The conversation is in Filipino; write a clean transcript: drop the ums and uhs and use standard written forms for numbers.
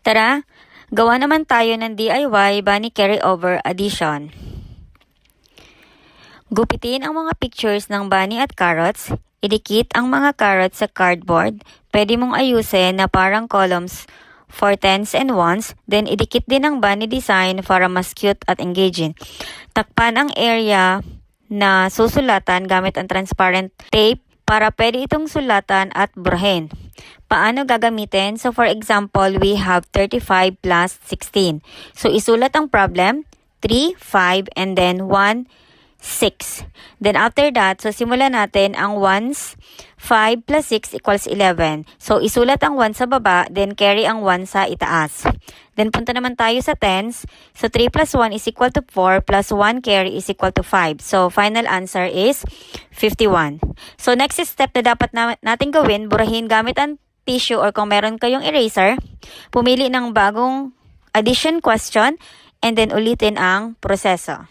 Tara, gawa naman tayo ng DIY bunny carryover addition. Gupitin ang mga pictures ng bunny at carrots. Idikit ang mga carrots sa cardboard. Pwede mong ayusin na parang columns for tens and ones. Then idikit din ang bunny design para mas cute at engaging. Takpan ang area na susulatan gamit ang transparent tape para pwede itong sulatan at burahin. Paano gagamitin? So for example, we have 35 plus 16. So isulat ang problem, 3, 5, and then 1, 6. Then after that, so simulan natin ang ones. 5 plus 6 equals 11. So isulat ang 1 sa baba, then carry ang 1 sa itaas. Then punta naman tayo sa tens. So 3 plus 1 is equal to 4 plus 1 carry is equal to 5. So final answer is 51. So next step na dapat natin gawin, burahin gamit ang tissue or kung meron kayong eraser, pumili ng bagong addition question and then ulitin ang proseso.